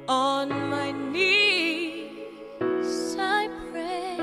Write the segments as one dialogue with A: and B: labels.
A: On my knees I pray.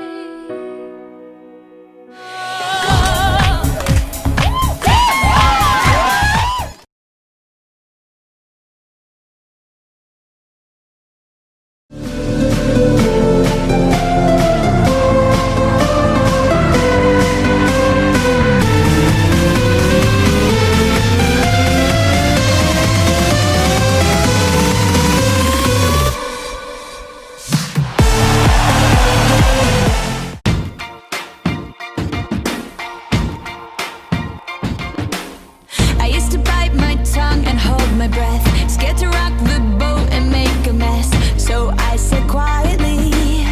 A: I used to bite my tongue and hold my breath, scared to rock the boat and make a mess. So I said quietly,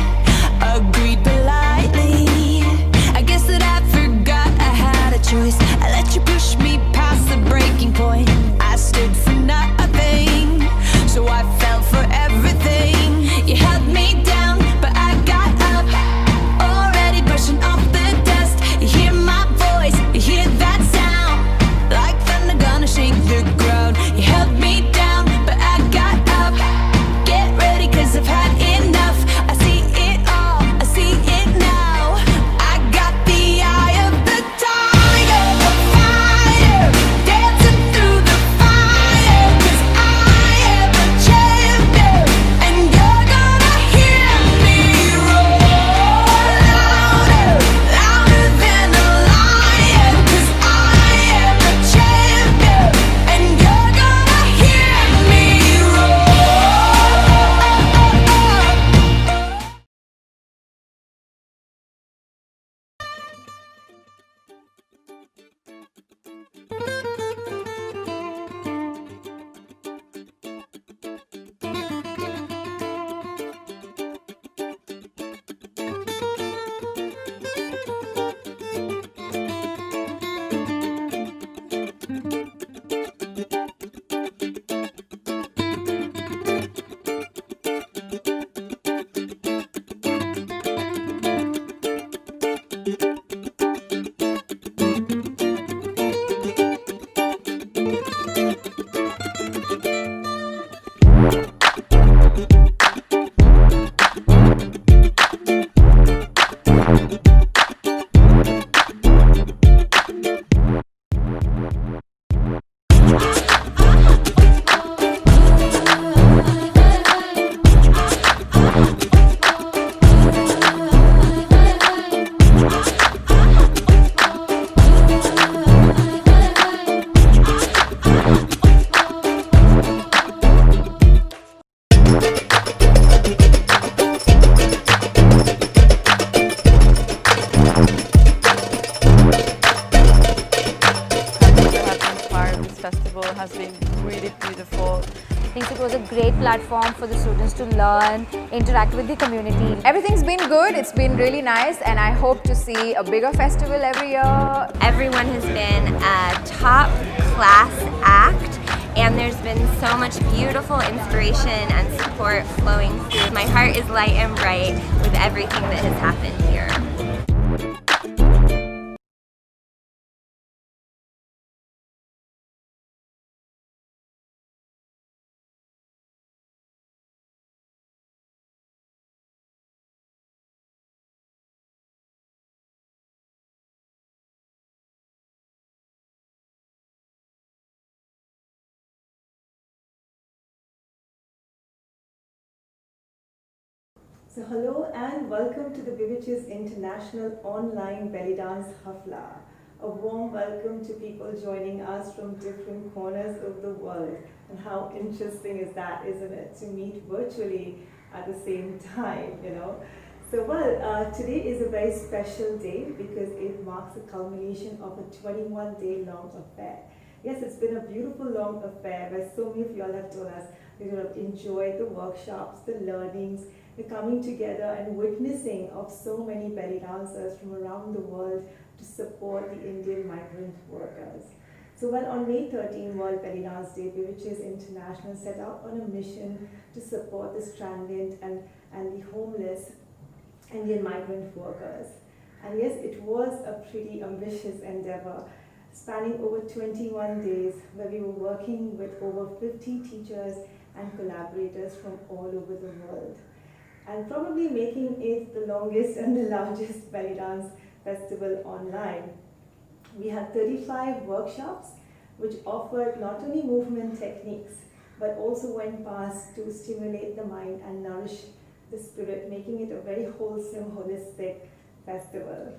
A: agreed politely. I guess that I forgot I had a choice. I let you push me past the breaking point. I stood for nothing, so I fell for everything. You held me down, but I got up, already brushing off the dust. You hear my voice, you hear that sound, like thunder gonna shake the ground. You held me down, but I got up. Get ready, cause I've had enough. I see it all, I see it now. I got the eye of the tiger, the fire, dancing through the fire. Cause I am a champion, and you're gonna hear me roar louder, louder than a lion. Cause I am a champion, and you're gonna hear me roar.
B: Festival has been really beautiful.
C: I think it was a great platform for the students to learn, interact with the community.
D: Everything's been good, it's been really nice, and I hope to see a bigger festival every year.
E: Everyone has been a top class act, and there's been so much beautiful inspiration and support flowing through. My heart is light and bright with everything that has happened here.
F: So hello and welcome to the Bwitch's International Online Bellydance Hafla. A warm welcome to people joining us from different corners of the world. And how interesting is that, isn't it, to meet virtually at the same time, you know. So today is a very special day because it marks the culmination of a 21-day long affair. Yes, it's been a beautiful long affair where so many of you all have told us you have enjoyed the workshops, the learnings, the coming together and witnessing of so many belly dancers from around the world to support the Indian migrant workers. So on May 13, World Belly Dance Day, Bwitch's International set out on a mission to support the stranded and the homeless Indian migrant workers. And yes, it was a pretty ambitious endeavor, spanning over 21 days, where we were working with over 50 teachers and collaborators from all over the world, and probably making it the longest and the largest belly dance festival online. We had 35 workshops which offered not only movement techniques but also went past to stimulate the mind and nourish the spirit, making it a very wholesome, holistic festival.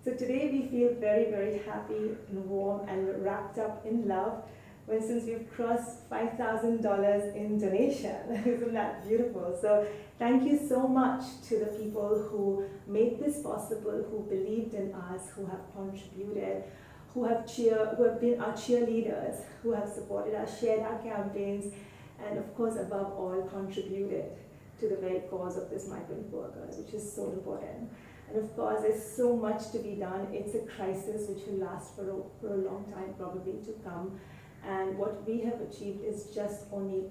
F: So today we feel very, very happy and warm and wrapped up in love since we've crossed $5,000 in donation. Isn't that beautiful? So thank you so much to the people who made this possible, who believed in us, who have contributed, who have been our cheerleaders, who have supported us, shared our campaigns, and of course, above all, contributed to the very cause of this migrant workers, which is so important. And of course, there's so much to be done. It's a crisis which will last for a long time probably to come. And what we have achieved is just only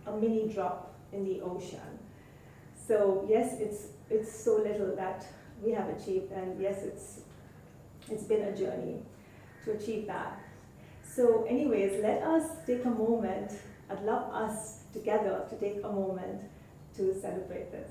F: a mini drop in the ocean. So yes, it's so little that we have achieved, and yes, it's been a journey to achieve that. So anyways, let us take a moment. I'd love us together to take a moment to celebrate this.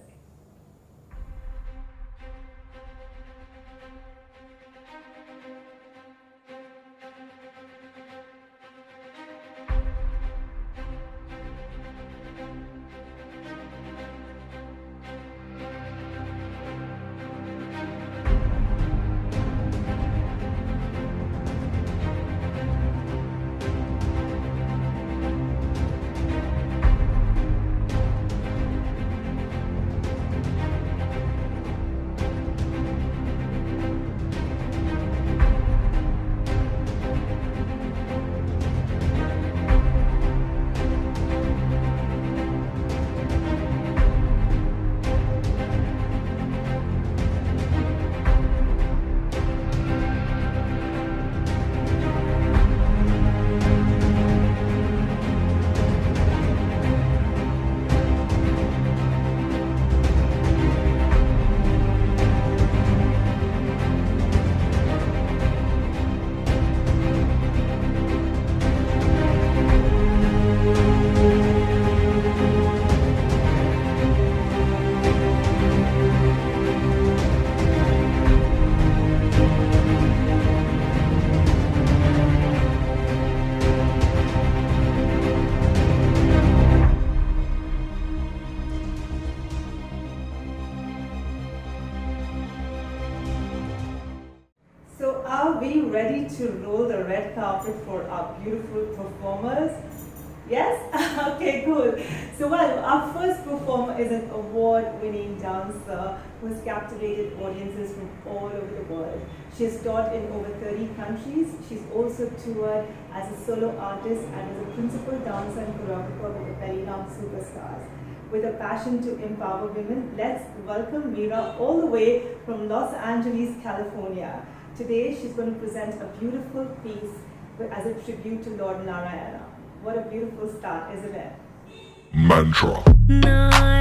F: Are we ready to roll the red carpet for our beautiful performers? Yes? Okay, cool. So well, our first performer is an award-winning dancer who has captivated audiences from all over the world. She has taught in over 30 countries. She's also toured as a solo artist and as a principal dancer and choreographer with the Bellydance superstars. With a passion to empower women, let's welcome Mira all the way from Los Angeles, California. Today, she's going to present a beautiful piece as a tribute to Lord Narayana. What a beautiful start, isn't it?
G: Mantra. Mantra.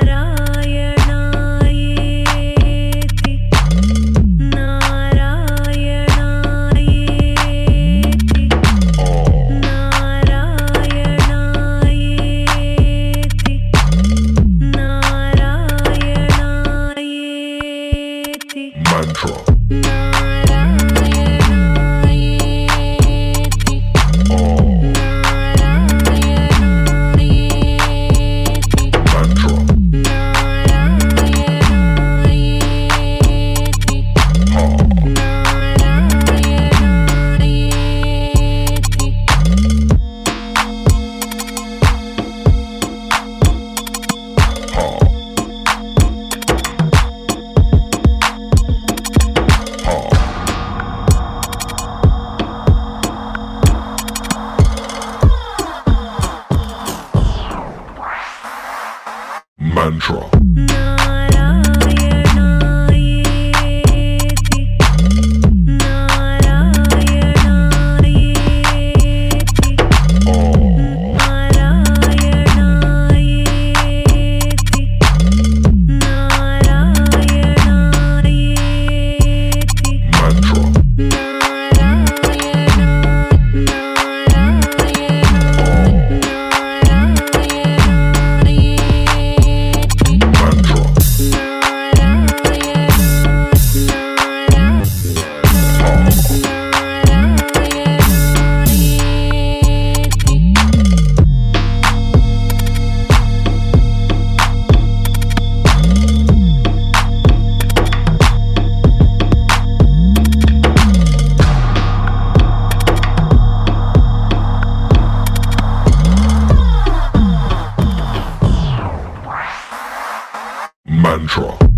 G: Mantra.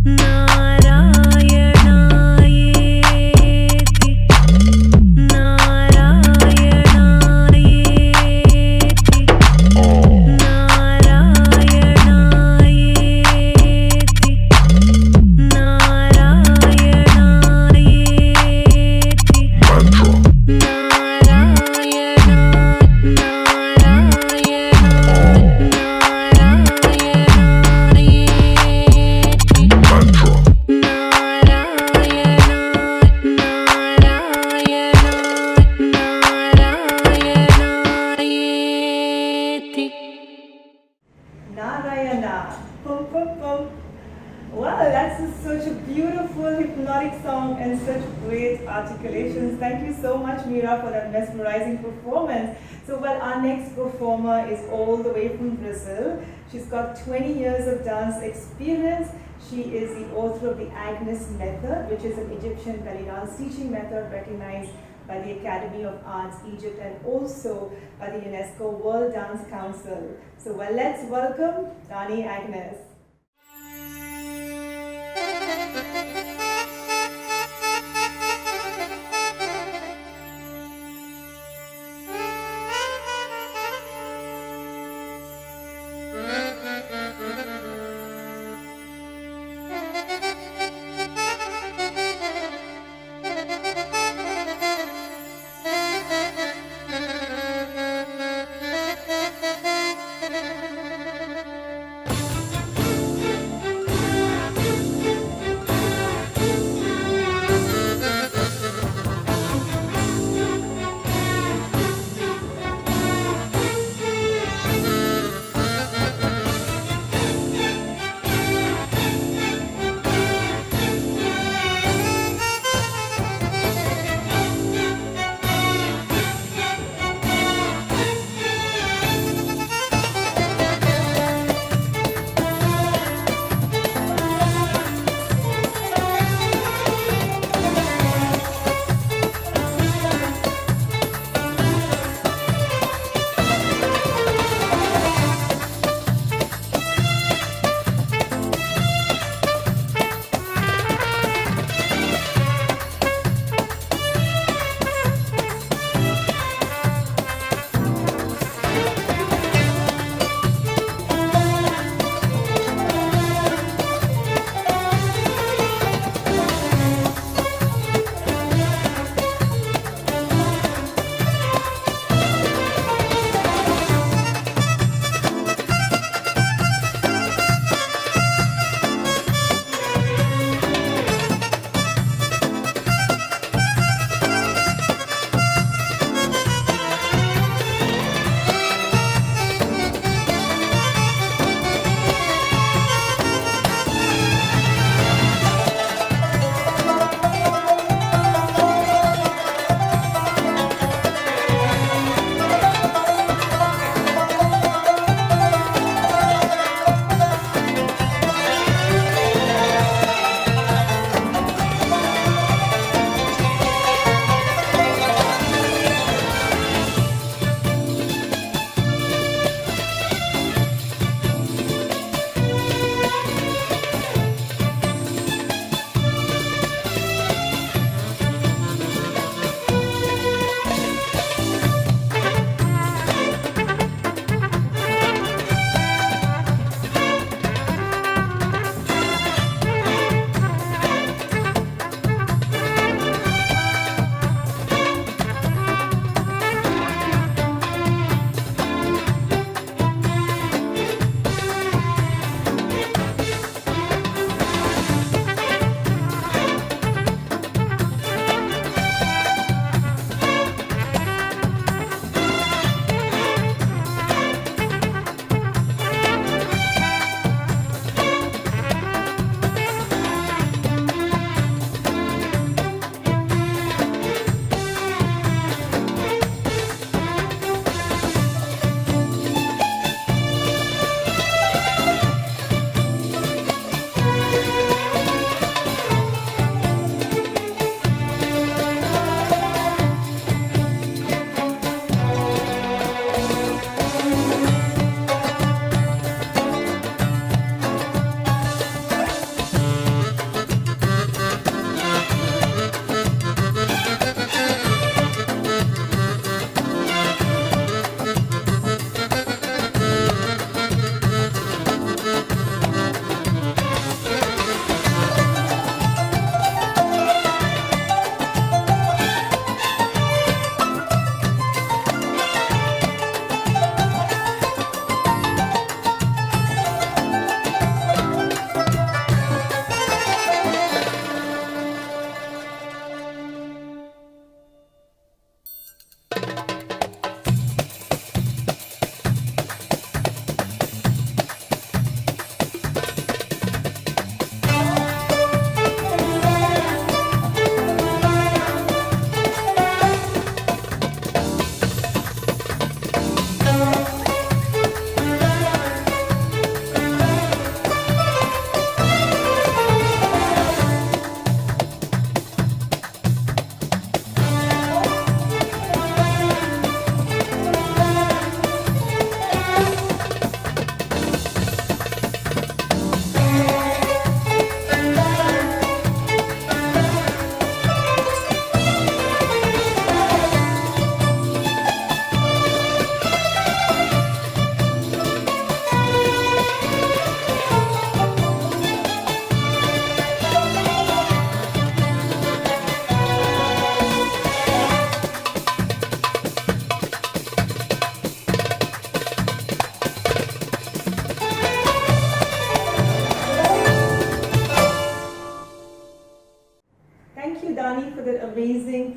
F: Narayana. Pum, pum, pum. Wow, that's such a beautiful hypnotic song and such great articulations. Thank you so much, Meera, for that mesmerizing performance. So, well, our next performer is all the way from Brazil. She's got 20 years of dance experience. She is the author of the Agnes Method, which is an Egyptian belly dance teaching method recognized by the Academy of Arts Egypt and also by the UNESCO World Dance Council. So, well, let's welcome Dani Agnes.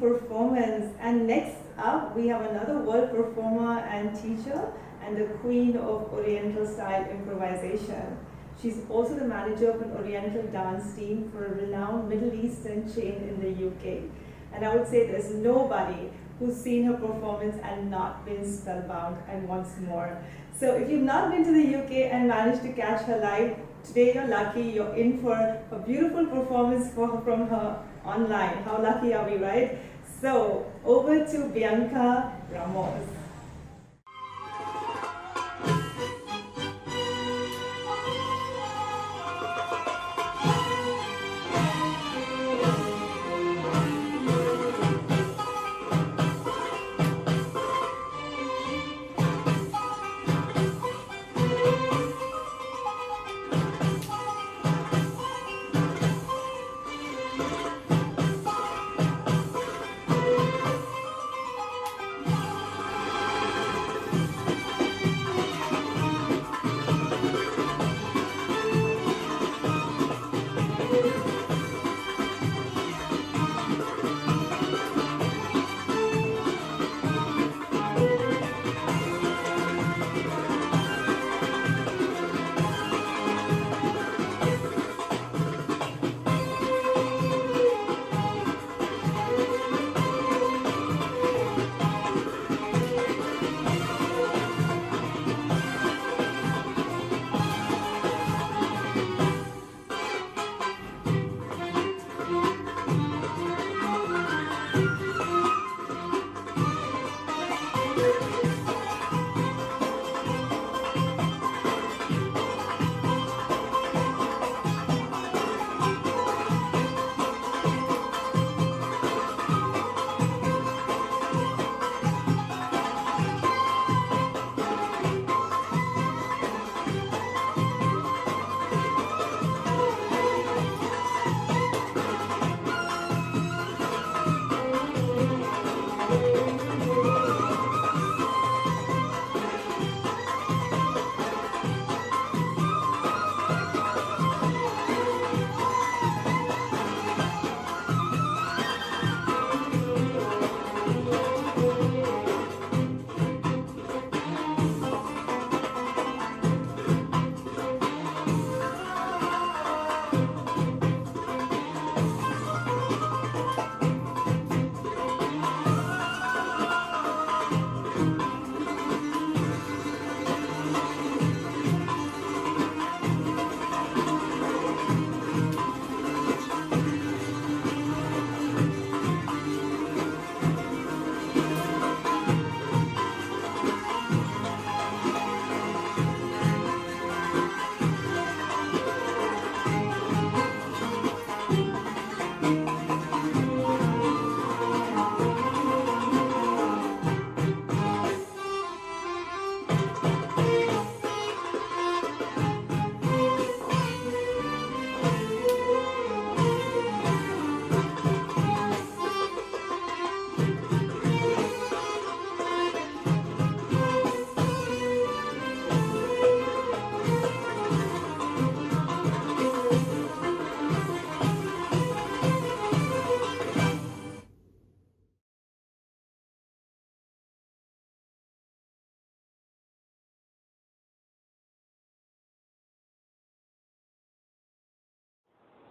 F: performance. And next up, we have another world performer and teacher and the queen of Oriental style improvisation. She's also the manager of an Oriental dance team for a renowned Middle Eastern chain in the UK. And I would say there's nobody who's seen her performance and not been spellbound and wants more. So if you've not been to the UK and managed to catch her live, today you're lucky. You're in for a beautiful performance from her online. How lucky are we, right? So over to Bianca Ramos.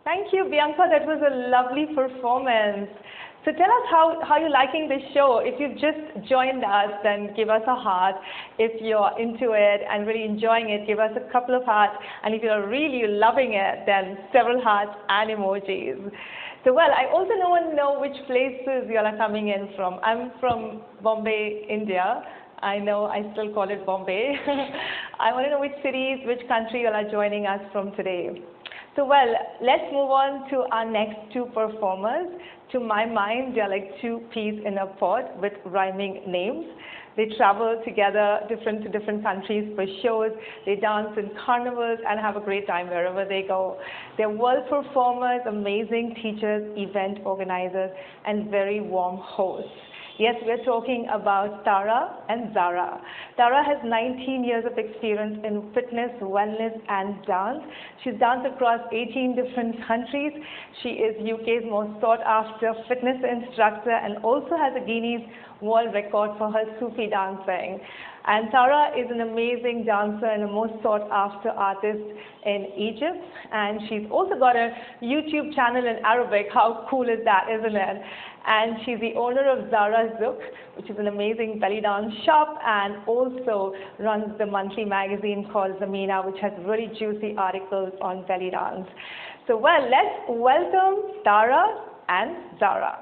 H: Thank you, Bianca. That was a lovely performance. So tell us how you're liking this show. If you've just joined us, then give us a heart. If you're into it and really enjoying it, give us a couple of hearts. And if you're really loving it, then several hearts and emojis. So, well, I also want to know which places you all are coming in from. I'm from Bombay, India. I know I still call it Bombay. I want to know which cities, which country you all are joining us from today. So, well, let's move on to our next two performers. To my mind, they're like two peas in a pod with rhyming names. They travel together to different countries for shows. They dance in carnivals and have a great time wherever they go. They're world performers, amazing teachers, event organizers, and very warm hosts. Yes, we're talking about Tara and Zara. Tara has 19 years of experience in fitness, wellness, and dance. She's danced across 18 different countries. She is UK's most sought-after fitness instructor and also has a Guinness World Record for her Sufi dancing. And Tara is an amazing dancer and a most sought-after artist in Egypt. And she's also got a YouTube channel in Arabic. How cool is that, isn't it? And she's the owner of Zara Zouk, which is an amazing belly dance shop, and also runs the monthly magazine called Zamina, which has really juicy articles on belly dance. So, well, let's welcome Tara and Zara.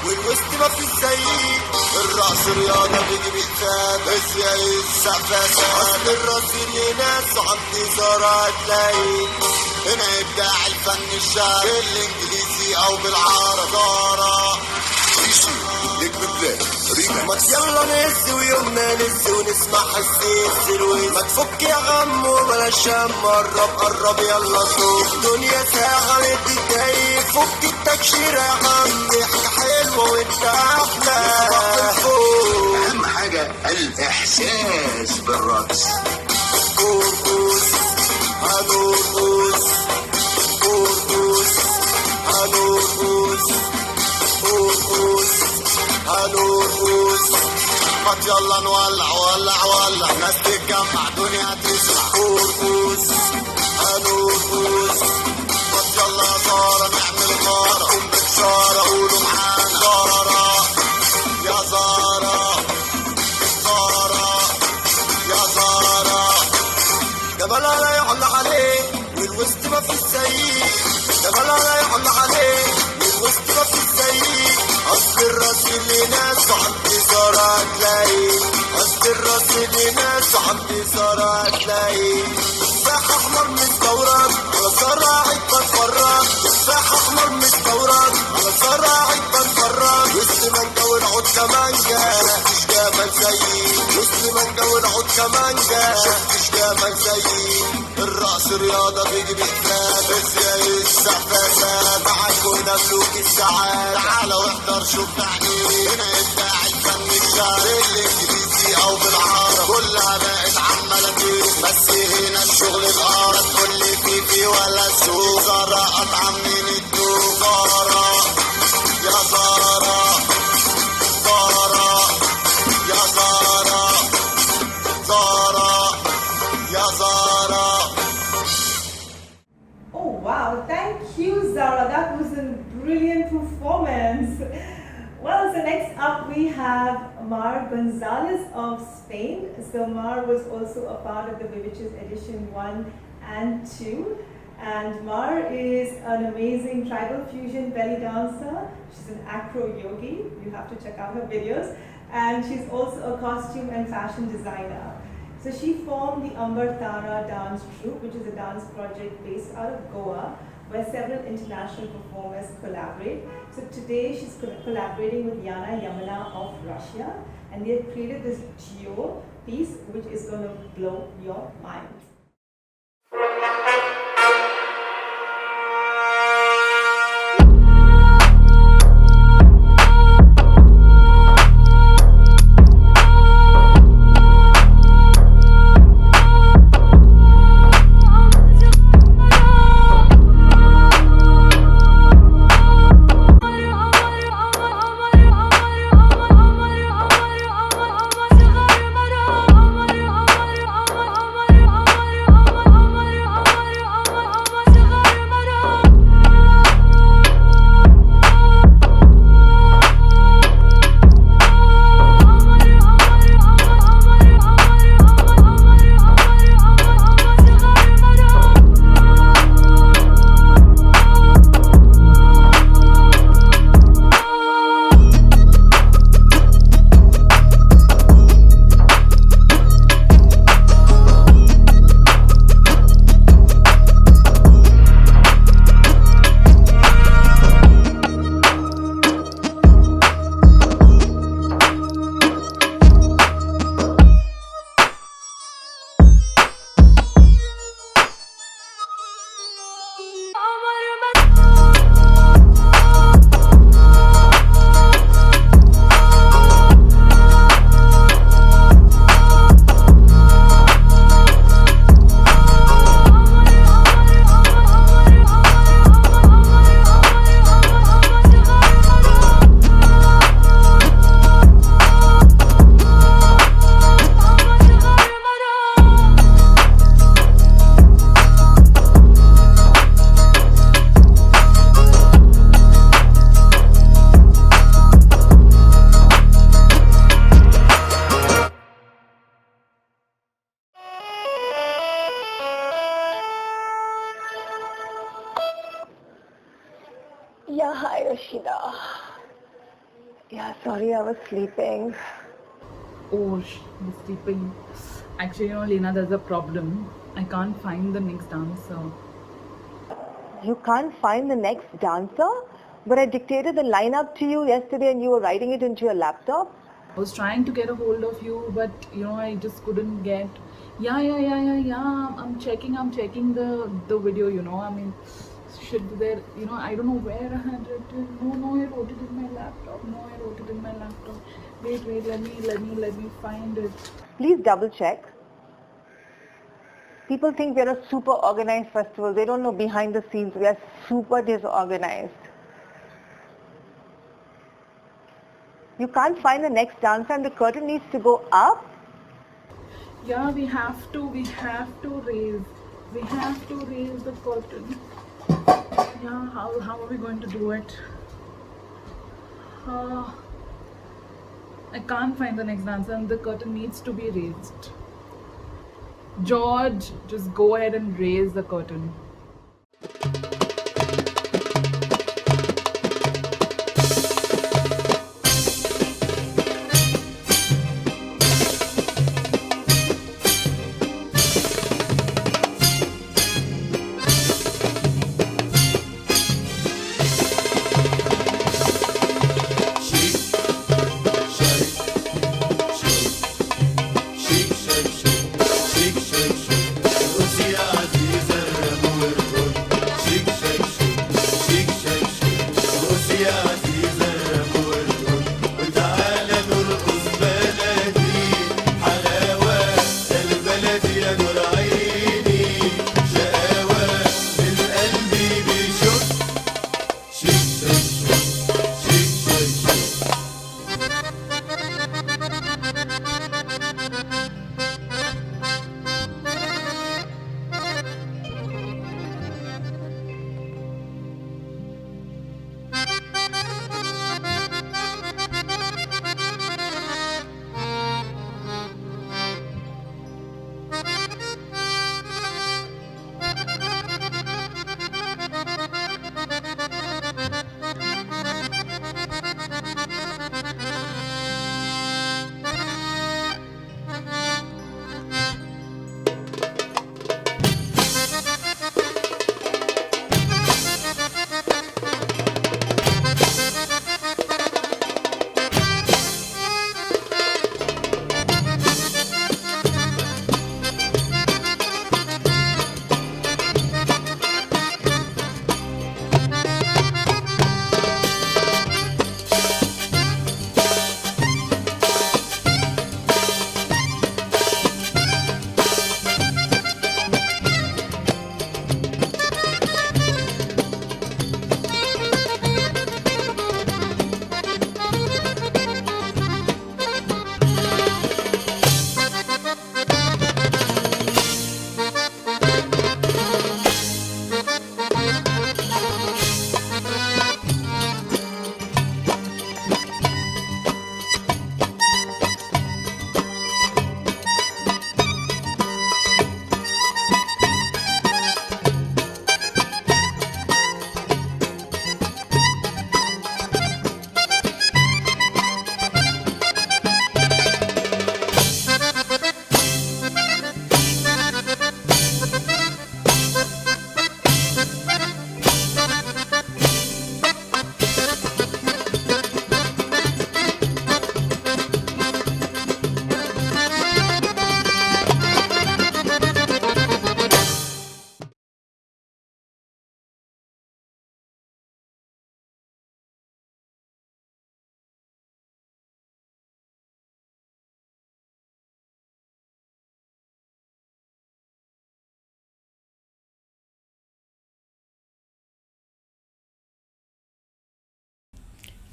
I: والوسط ما في زيي الرقص رياضة بيجي بإقفال بس يا السقفة أصل الراس اللي ناس وعندي زارة تلاقي هنا إبداع الفن الشعبي بالإنجليزي أو بالعربي زارة ما يلا نهز ويومنا نهز ونسمع حسيس الويز ما تفك يا غم وبلاش هم قرب يلا شوف الدنيا ساعة تتضايق فك التكشيرة يا غم ضحكة حلوة وانت أحلى أهم حاجة الإحساس بالرقص قرقص هنرقص قرقص هنرقص قرقص هنرقص ما يلا نولع ولع ولع ناس تتجمع دنيا تسمع قرقص هنرقص ما يلا يا زارة نعمل غارة قوم بشارة قولوا معانا زارة يا زارة زارة يا زارة جبلها لا يحل عليه والوسط ما في زيه جبلها لا يحل عليه والوسط ما في زيه أصل الراس اللي ناس وعندي زارة راسي ناس عندي زرع تلاقي تفاح احمر مستورد على زراعي بتفرج تفاح احمر مستورد على زراعي بتفرج وسط مانجا والعود كمانجا شفتش جمال زيي وسط مانجا والعود كمانجا شفتش جمال زيي الرقص رياضة بيجي بإفراد ازاي السقفة معاكم مملوك الساعات تعالى واحضر شوف تحليل هنا ابداع الفن الشعري بالانجليزي او بالعربي كلها بقت عمالة تيجي بس هنا الشغل بقرب كل فيفي ولا سوق زارة قطعة من الدوق زارة يا زارة زارة يا زارة زارة يا زارة.
F: Oh wow, thank you Zara, that was a brilliant performance. Well, so next up we have Mar Gonzalez of Spain. So Mar was also a part of the Bwitch's edition 1 and 2. And Mar is an amazing tribal fusion belly dancer. She's an acro yogi. You have to check out her videos. And she's also a costume and fashion designer. So she formed the Ambartara dance troupe, which is a dance project based out of Goa, where several international performers collaborate. So today she's collaborating with Yana Yamana of Russia, and they have created this duo piece which is going to blow your mind.
J: Yeah, hi Rashida. Yeah, sorry, I was sleeping.
K: Oh, you're sleeping. Actually, Lena, there's a problem. I can't find the next dancer.
J: You can't find the next dancer? But I dictated the lineup to you yesterday and you were writing it into your laptop?
K: I was trying to get a hold of you, but I just couldn't get. Yeah. I'm checking the video, I mean, should there, I don't know where I had written. No, I wrote it in my laptop. Wait, let me find it.
J: Please double check. People think we're a super organized festival. They don't know behind the scenes we are super disorganized. You can't find the next dancer and the curtain needs to go up?
K: Yeah, we have to raise the curtain. Yeah, how are we going to do it? I can't find the next dancer and the curtain needs to be raised. George, just go ahead and raise the curtain.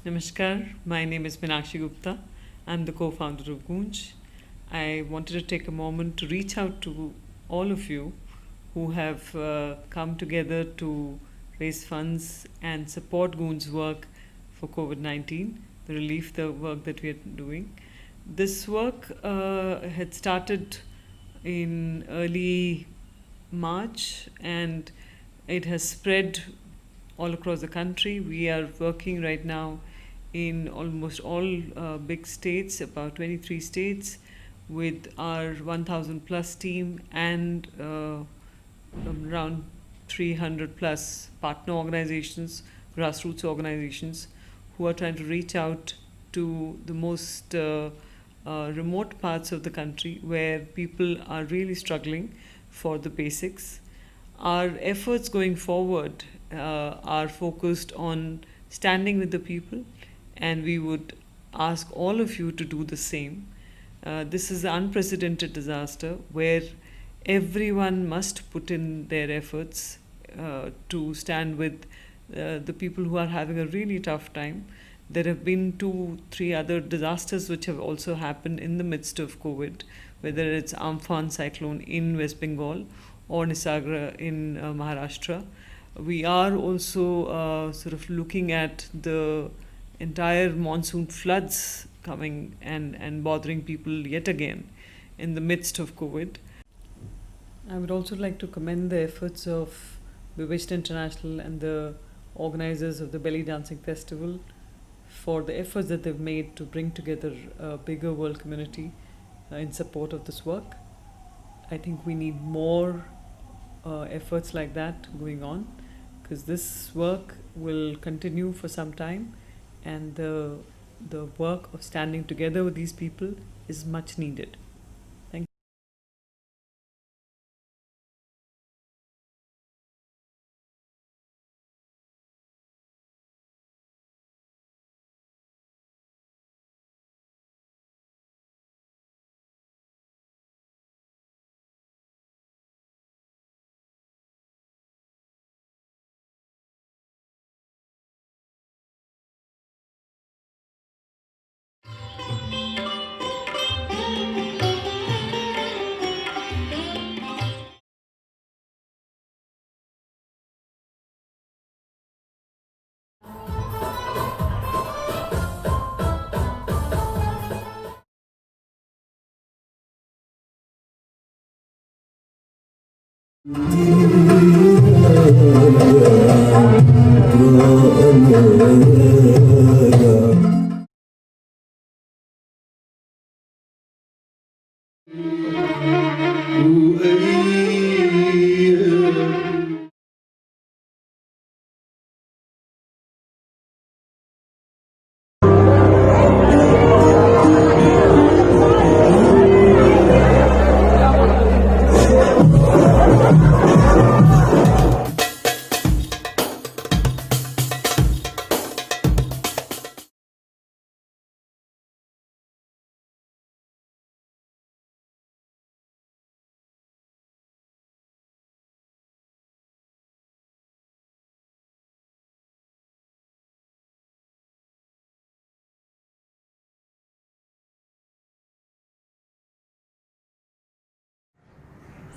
L: Namaskar, my name is Meenakshi Gupta. I'm the co-founder of Bwitch. I wanted to take a moment to reach out to all of you who have come together to raise funds and support Goon's work for COVID-19, the relief, the work that we are doing. This work had started in early March and it has spread all across the country. We are working right now in almost all big states, about 23 states, with our 1,000 plus team and around 300 plus partner organizations, grassroots organizations, who are trying to reach out to the most remote parts of the country where people are really struggling for the basics. Our efforts going forward are focused on standing with the people, and we would ask all of you to do the same. This is an unprecedented disaster where everyone must put in their efforts to stand with the people who are having a really tough time. There have been 2-3 other disasters which have also happened in the midst of COVID, whether it's Amphan cyclone in West Bengal or Nisagra in Maharashtra. We are also sort of looking at the entire monsoon floods coming and bothering people yet again in the midst of COVID. I would also like to commend the efforts of Bwitch International and the organizers of the Belly Dancing Festival for the efforts that they've made to bring together a bigger world community in support of this work. I think we need more efforts like that going on, because this work will continue for some time, and the work of standing together with these people is much needed. Thank you.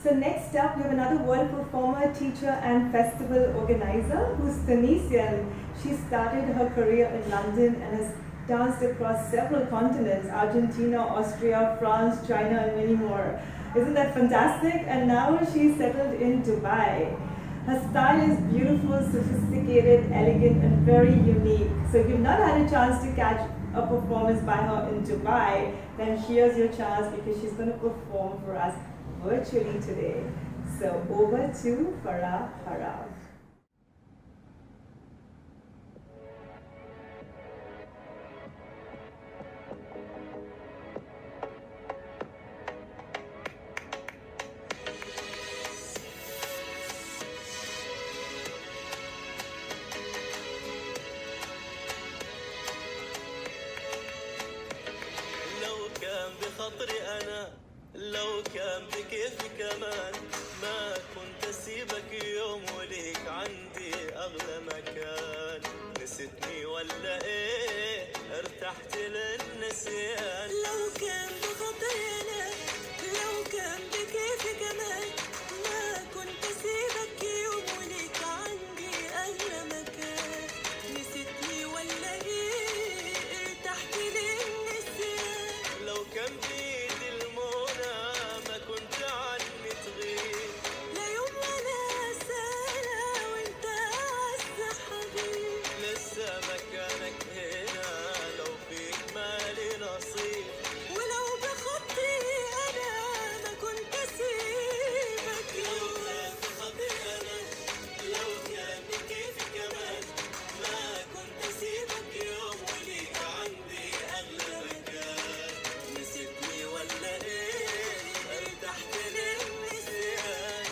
F: So next up, we have another world performer, teacher and festival organizer who's Tunisian. She started her career in London and has danced across several continents: Argentina, Austria, France, China, and many more. Isn't that fantastic? And now she's settled in Dubai. Her style is beautiful, sophisticated, elegant, and very unique. So if you've not had a chance to catch a performance by her in Dubai, then here's your chance, because she's going to perform for us virtually today. So over to Farah Harav.
M: لو كان بكيفي كمان ما كنت اسيبك يوم وليك عندي اغلى مكان نسيتني ولا ايه ارتحت للنسيان
A: لو كان بخاطري أنا لو كان بكيفي كمان ما كنت أسيبك يوم وليك عندي أغلى مكان نسيتني ولا إيه ارتحت للنسيان
M: لو كان بيدي المنى ما كنت عني تغيب
A: لا يوم ولا سنة وانت أعز حبيب
M: لسه مكانك هنا لو فيك مالي نصيب
A: ولو بخطي أنا ما كنت أسيبك
M: لو كان بخطي أنا لو كان بكيفي كمان ما كنت أسيبك يوم وليك عندي أغلى مكان
A: نسيتني ولا إيه ارتحت للنسيان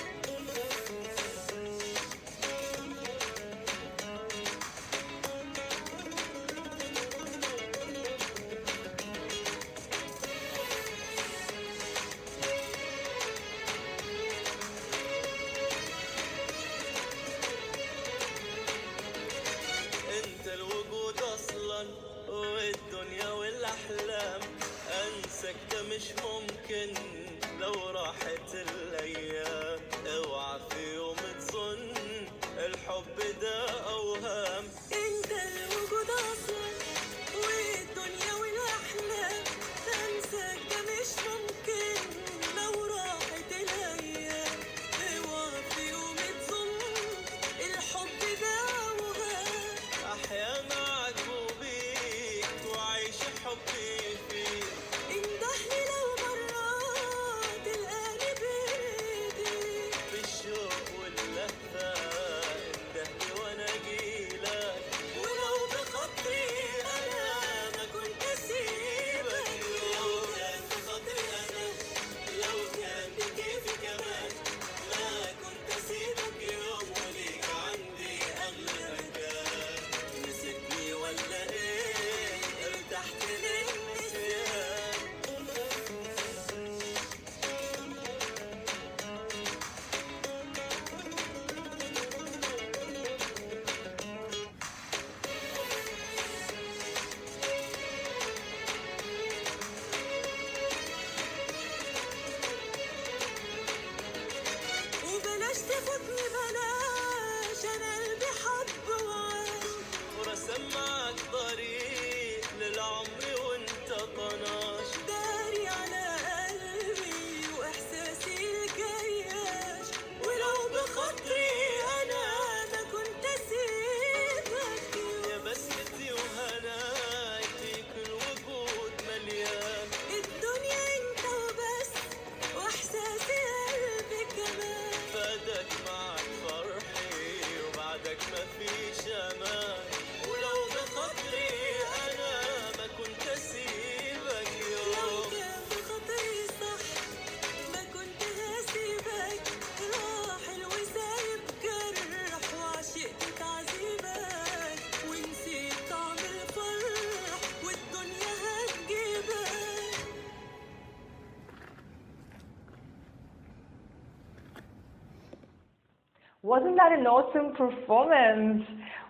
M: انت الوجود اصلا والدنيا والاحلام انساك ده مش ممكن لو راحت الايام اوعى في يوم تظن الحب ده اوهام
A: انت الوجود اصلا والدنيا والاحلام انساك ده مش ممكن لو راحت الايام اوعى في يوم تظن الحب ده وهام
M: احيا معك وبيك وعيش حبي فيك
A: اندهلي لو مرات تلقاني بايديك
M: في الشوق واللهفة اندهلي وانا اجيلك
A: ولو بخاطري انا ما كنت اسيبك
M: لو كان بخاطري انا لو كان بكيفي كمان ما كنت اسيبك يوم وليك عندي اغلى مكان
A: نسيتني ولا ايه ارتحت للنسيان وبلاش تفوتني بلاش انا قلبي حب وعاش
M: ورسم معك طريق للعمر وانت طناش
A: داري على قلبي واحساسي الجياش ولو بخاطري انا ما كنت اسيبك
M: يا بسمتي وهناي فيك الوجود مليان
A: الدنيا انت وبس واحساسي قلبي كمان
M: فادك معك فرحي وبعدك مفيش امان ولو بخاطري انا ما كنت اسيبك
A: لو
M: يوم
A: كان بخاطري صح ما كنت هسيبك راح الوسايب جرح وعشقت تعذيبك ونسيت طعم الفرح والدنيا هتجيبك
H: Wasn't that an awesome performance?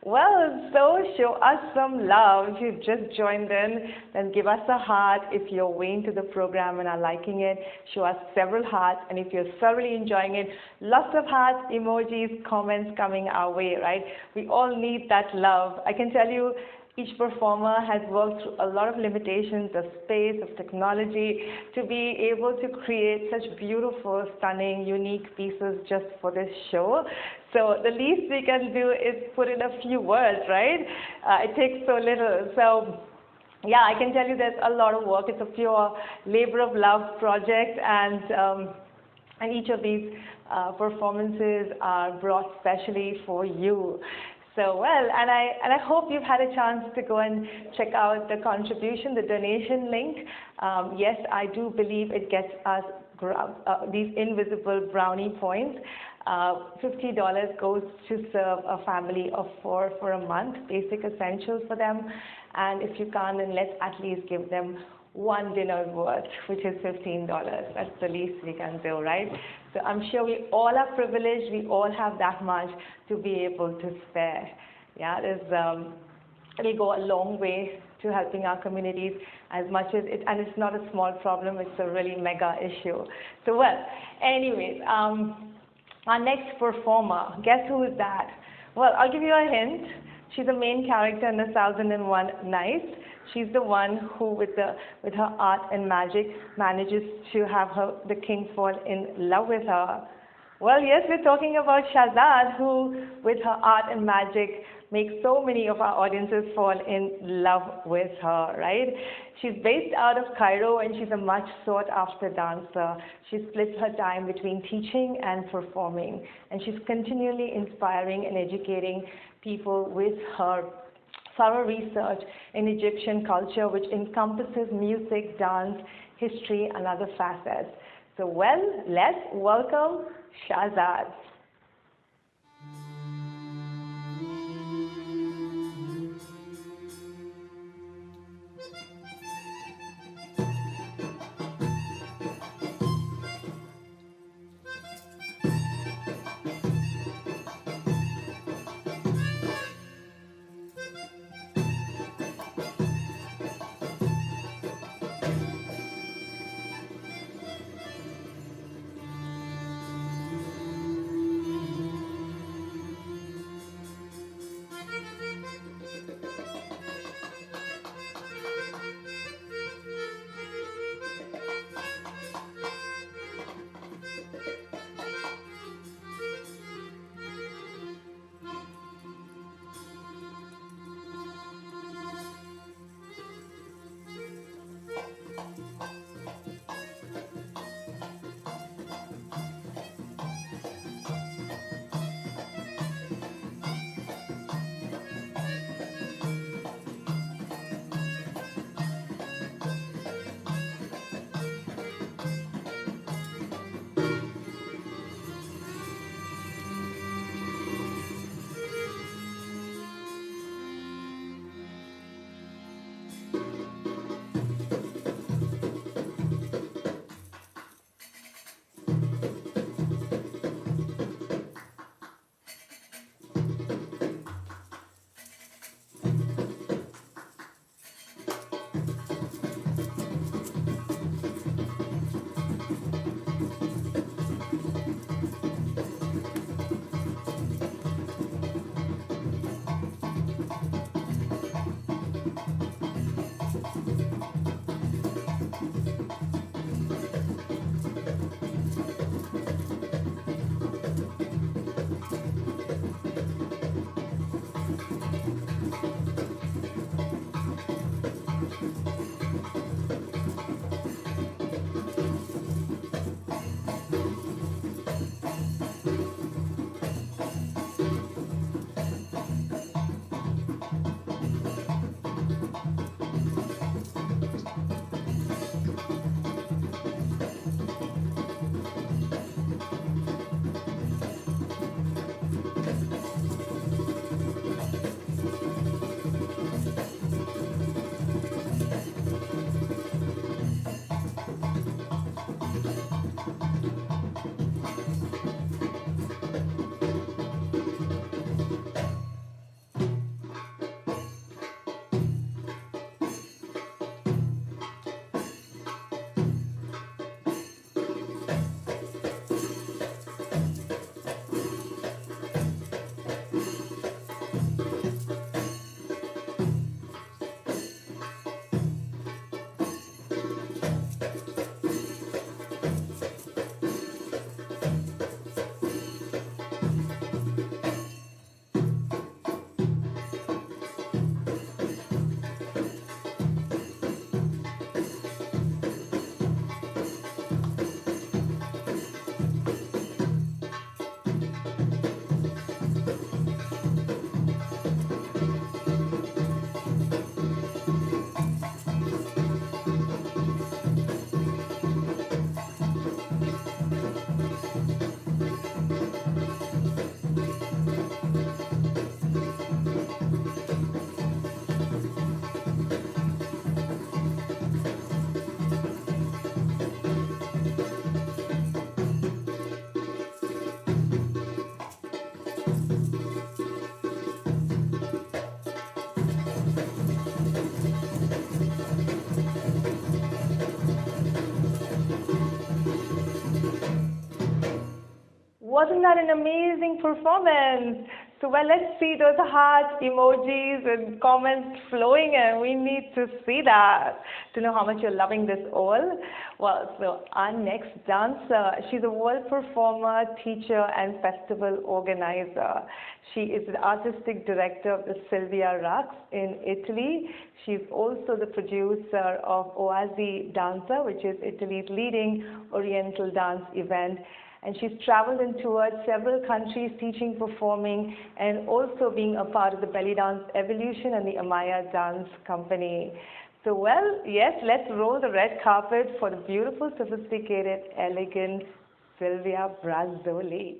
H: Well, so show us some love. If you've just joined in, then give us a heart. If you're way into the program and are liking it, show us several hearts. And if you're thoroughly enjoying it, lots of hearts, emojis, comments coming our way, right? We all need that love. I can tell you, each performer has worked through a lot of limitations of space, of technology, to be able to create such beautiful, stunning, unique pieces just for this show. So the least we can do is put in a few words, right? It takes so little. So yeah, I can tell you there's a lot of work. It's a pure labor of love project, and each of these performances are brought specially for you. So well, and I hope you've had a chance to go and check out the contribution, the donation link. Yes, I do believe it gets us these invisible brownie points. $50 goes to serve a family of 4 for a month, basic essentials for them. And if you can't, then let's at least give them one dinner's worth, which is $15. That's the least we can do, right? So I'm sure we all are privileged. We all have that much to be able to spare. Yeah, there's it'll go a long way to helping our communities as much as it, and it's not a small problem, it's a really mega issue. So well, anyways, our next performer, guess who is that? Well, I'll give you a hint. She's the main character in the 1001 Nights. She's the one who, with her art and magic, manages to have the king fall in love with her. Well, yes, we're talking about Shahzad, who, with her art and magic, makes so many of our audiences fall in love with her, right? She's based out of Cairo, and she's a much sought after dancer. She splits her time between teaching and performing, and she's continually inspiring and educating people with her thorough research in Egyptian culture, which encompasses music, dance, history, and other facets. So, well, let's welcome Shahzad. Wasn't that an amazing performance? So well, let's see those hearts, emojis and comments flowing in. We need to see that to know how much you're loving this all. Well, so our next dancer, she's a world performer, teacher and festival organizer. She is the artistic director of the Silvia Rux in Italy. She's also the producer of Oasi Dancer, which is Italy's leading oriental dance event. And she's traveled and toured several countries teaching, performing, and also being a part of the Bellydance Evolution and the Amaya Dance Company. So well, yes, let's roll the red carpet for the beautiful, sophisticated, elegant Silvia Brazzoli.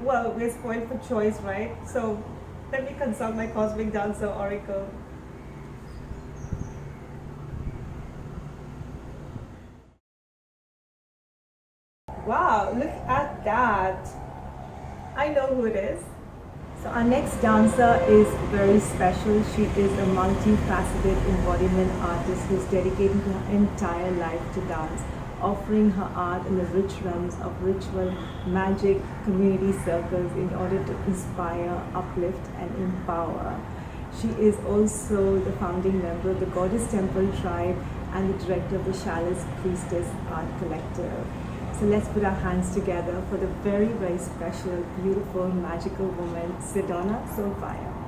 F: Well, we're spoiled for choice, right? So let me consult my cosmic dancer oracle. Wow, look at that. I know who it is. So our next dancer is very special. She is a multifaceted embodiment artist who's dedicated her entire life to dance. offering her art in the rich realms of ritual, magic, community circles in order to inspire, uplift, and empower. She is also the founding member of the Goddess Temple Tribe and the director of the Chalice Priestess Art Collective. So let's put our hands together for the very, very special, beautiful, magical woman, Sedona Soulfire.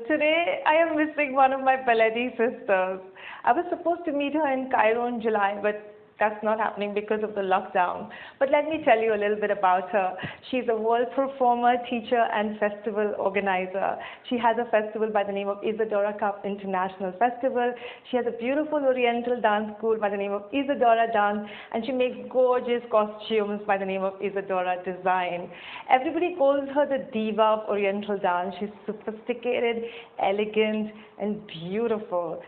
H: today I am missing one of my Baladi sisters. I was supposed to meet her in Cairo in July, but that's not happening because of the lockdown. But let me tell you a little bit about her. She's a world performer, teacher, and festival organizer. She has a festival by the name of Isadora Cup International Festival. She has a beautiful Oriental dance school by the name of Isadora Dance, and she makes gorgeous costumes by the name of Isadora Design. Everybody calls her the diva of Oriental dance. She's sophisticated, elegant, and beautiful.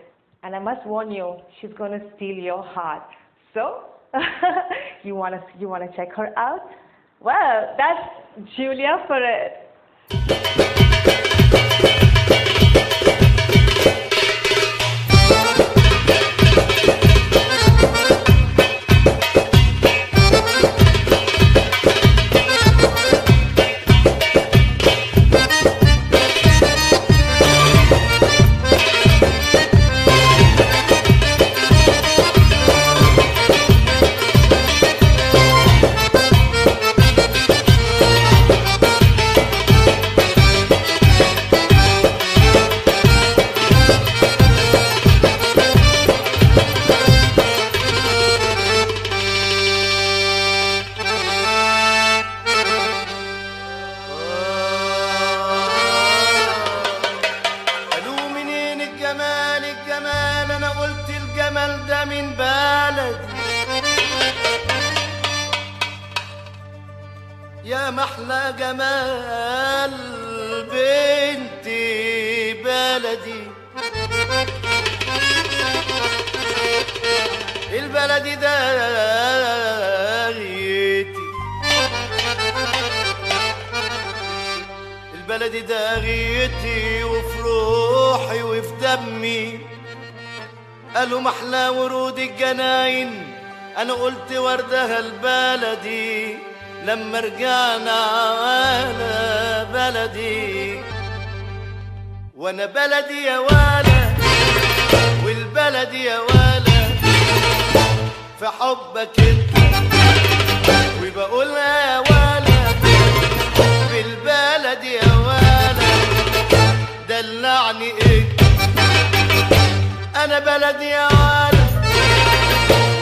H: And I must warn you, she's going to steal your heart. So, you wanna check her out? Well, that's Julia for it.
I: يا محلى جمال بنتي بلدي البلدي ده غيتي البلدي ده غيتي وفي روحي وفي دمي قالوا محلى ورود الجناين انا قلت وردها البلدي لما رجعنا على بلدي وانا بلدي يا ولا والبلدي يا ولا في حبك انت وبقولها يا ولا بالبلدي يا ولا دلعني ايه انا بلدي يا ولا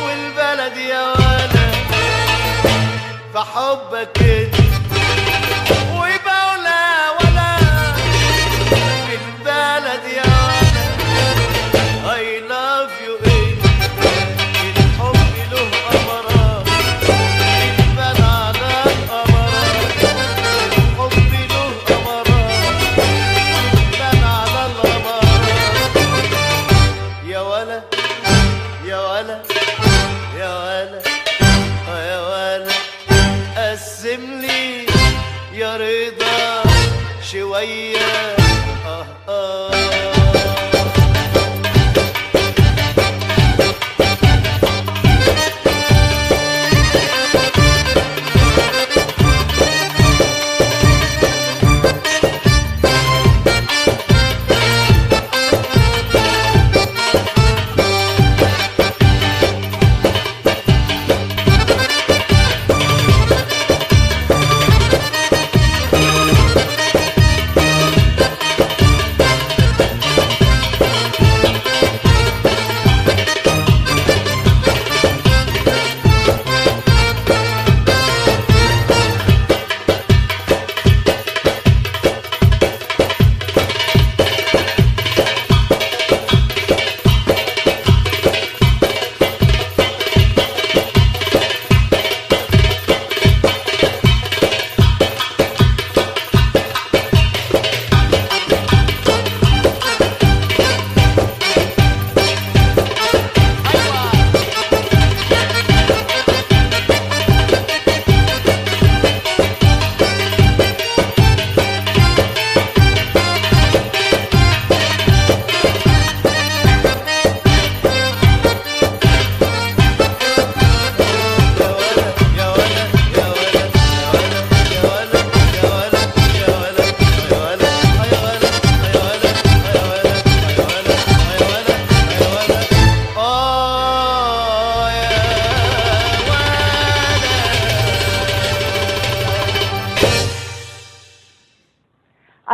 I: والبلدي يا ولا فحبك انت وبقولها ولا بالبلد يا ولا I love you ايه الحب له أمراض البال على الأمراض الحب له أمراض البال على الأمراض يا ولا يا ولا يا ولا يا ولا قسم لي يا رضا شوية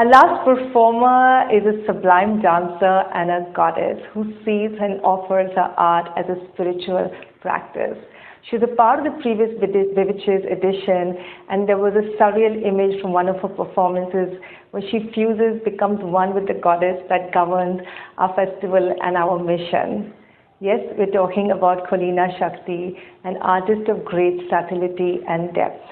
H: Our last performer is a sublime dancer and a goddess who sees and offers her art as a spiritual practice. She was a part of the previous Bwitch's edition, and there was a surreal image from one of her performances where she fuses, becomes one with the goddess that governs our festival and our mission. Yes, we're talking about Kolina Shakti, an artist of great subtlety and depth.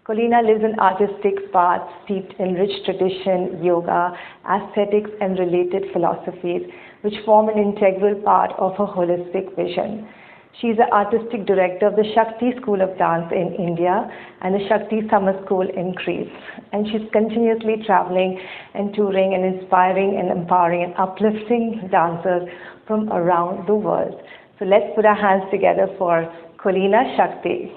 H: Kolina lives an artistic path steeped in rich tradition, yoga, aesthetics, and related philosophies, which form an integral part of her holistic vision. She is the artistic director of the Shakti School of Dance in India and the Shakti Summer School in Greece. And she's continuously traveling and touring and inspiring and empowering and uplifting dancers from around the world. So let's put our hands together for Kolina Shakti.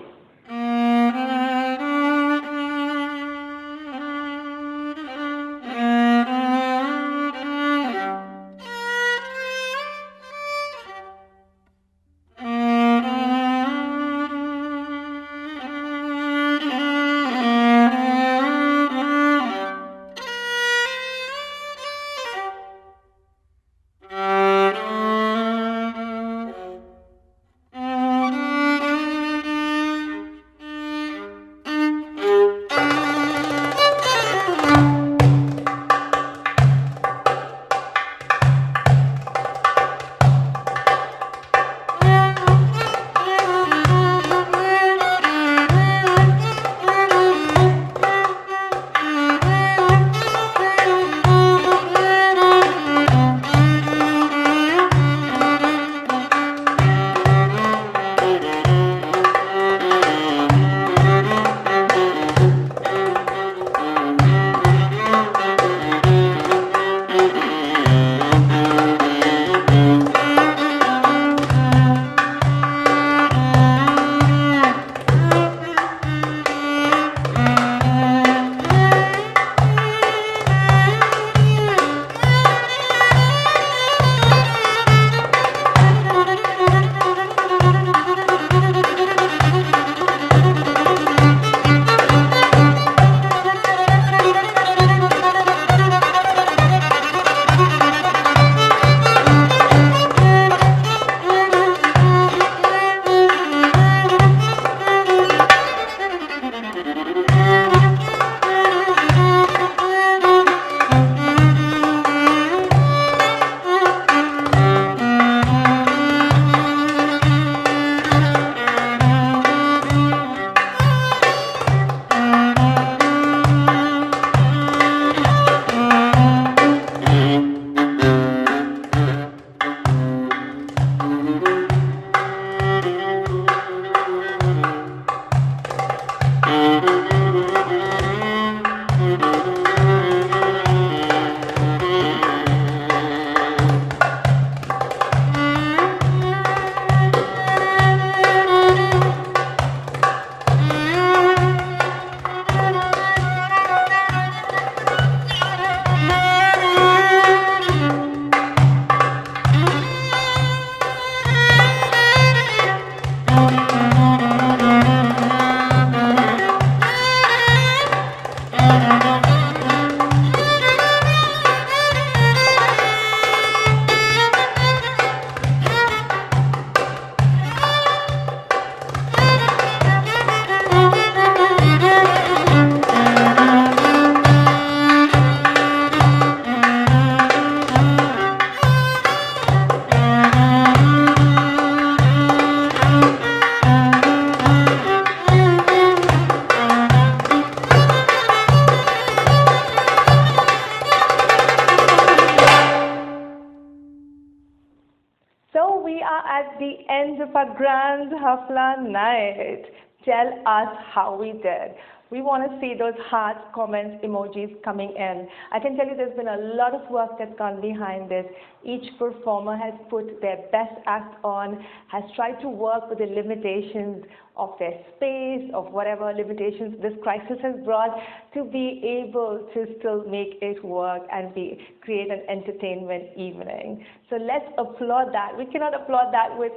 H: At the end of our grand Hafla night. Tell us how we did. We want to see those hearts, comments, emojis coming in. I can tell you there's been a lot of work that's gone behind this. Each performer has put their best act on, has tried to work with the limitations of their space, of whatever limitations this crisis has brought, to be able to still make it work and create an entertainment evening. So let's applaud that. We cannot applaud that with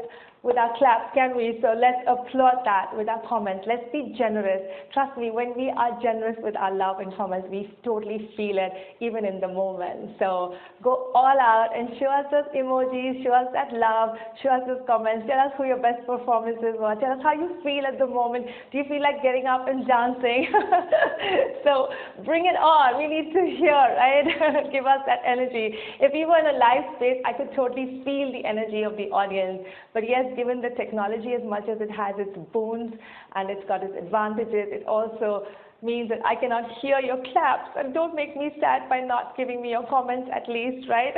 H: with our claps, can we? So let's applaud that with our comments. Let's be generous. Trust me, when we are generous with our love and comments, we totally feel it, even in the moment. So go all out and show us those emojis, show us that love, show us those comments, tell us who your best performances were, tell us how you feel at the moment. Do you feel like getting up and dancing? So bring it on. We need to hear, right? Give us that energy. If we were in a live space, I could totally feel the energy of the audience. But yes, given the technology, as much as it has its boons and it's got its advantages, it also means that I cannot hear your claps. And don't make me sad by not giving me your comments at least, right?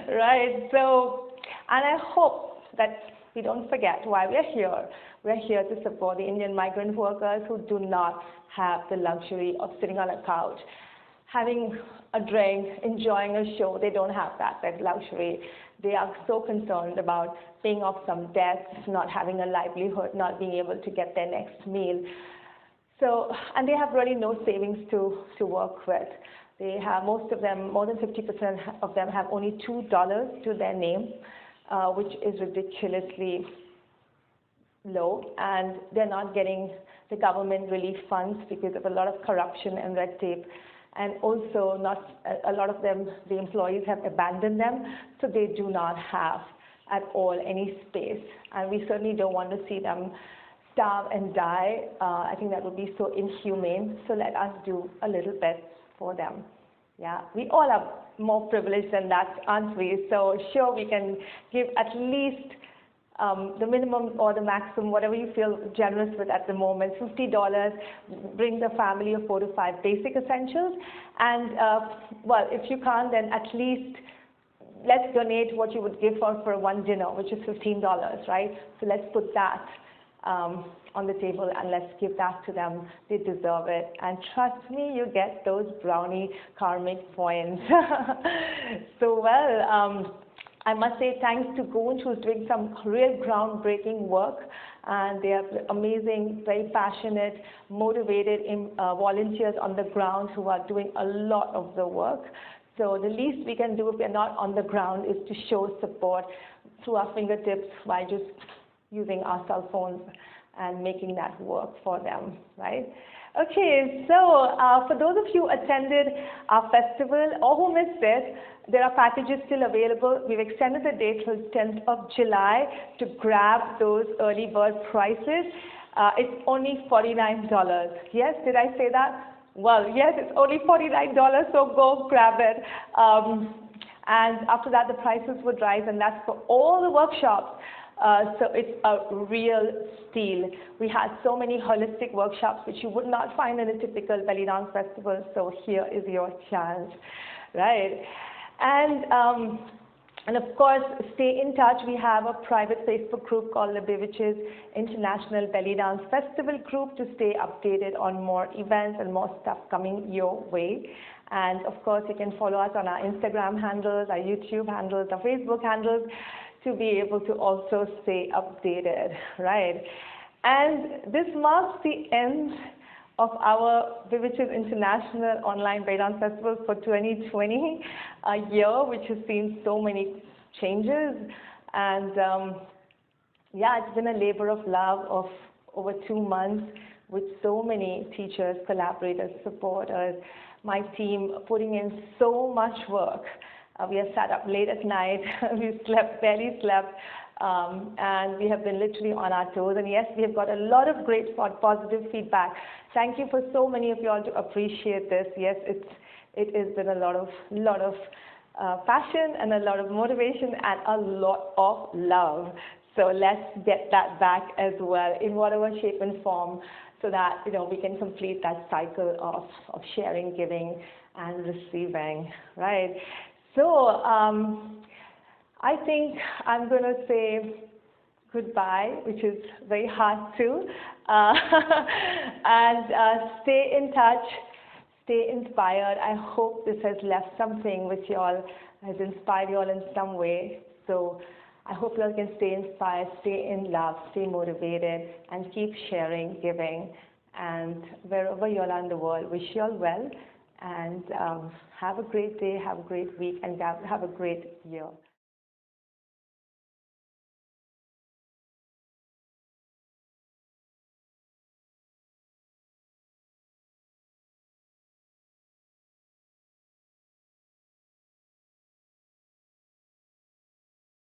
H: Right. So, and I hope that we don't forget why we're here. We're here to support the Indian migrant workers who do not have the luxury of sitting on a couch, having a drink, enjoying a show. They don't have that luxury. They are so concerned about paying off some debts, not having a livelihood, not being able to get their next meal. So, and they have really no savings to work with. They have, most of them, more than 50% of them have only $2 to their name, which is ridiculously low, and they're not getting the government relief funds because of a lot of corruption and red tape. And also, not a lot of them, the employees have abandoned them, so they do not have at all any space. And we certainly don't want to see them starve and die. I think that would be so inhumane. So let us do a little bit for them. Yeah, we all are more privileged than that, aren't we? So sure, we can give at least the minimum or the maximum, whatever you feel generous with at the moment. $50 brings a family of 4 to 5 basic essentials. And well, if you can't, then at least let's donate what you would give for one dinner, which is $15, right? So let's put that on the table and let's give that to them. They deserve it. And trust me, you get those brownie karmic points. So well, I must say thanks to Bwitch, who's doing some real groundbreaking work. And they are amazing, very passionate, motivated volunteers on the ground who are doing a lot of the work. So the least we can do if we're not on the ground is to show support through our fingertips by just using our cell phones and making that work for them, right? Okay, so for those of you who attended our festival or who missed it, there are packages still available. We've extended the date till 10th of July to grab those early bird prices. It's only $49. Yes, did I say that? Well, yes, it's only $49, so go grab it. And after that, the prices would rise, and that's for all the workshops. So it's a real steal. We had so many holistic workshops which you would not find in a typical belly dance festival, so here is your chance, right? And of course, stay in touch. We have a private Facebook group called the Bwitch's International Belly Dance Festival Group to stay updated on more events and more stuff coming your way. And of course, you can follow us on our Instagram handles, our YouTube handles, our Facebook handles, to be able to also stay updated, right? And this marks the end of our Bwitch's International Online Bellydance Festival for 2020, a year which has seen so many changes. And yeah, it's been a labor of love of over 2 months with so many teachers, collaborators, supporters, my team putting in so much work. We have sat up late at night, we barely slept, and we have been literally on our toes. And yes, we have got a lot of great positive feedback. Thank you for so many of you all to appreciate this. Yes, it has been a lot of passion and a lot of motivation and a lot of love. So let's get that back as well in whatever shape and form, so that we can complete that cycle of sharing, giving, and receiving, right? So I think I'm going to say goodbye, which is very hard to, and stay in touch, stay inspired. I hope this has left something with you all, has inspired you all in some way. So I hope you all can stay inspired, stay in love, stay motivated, and keep sharing, giving. And wherever you all are in the world, wish you all well. And have a great day, have a great week, and have a great year.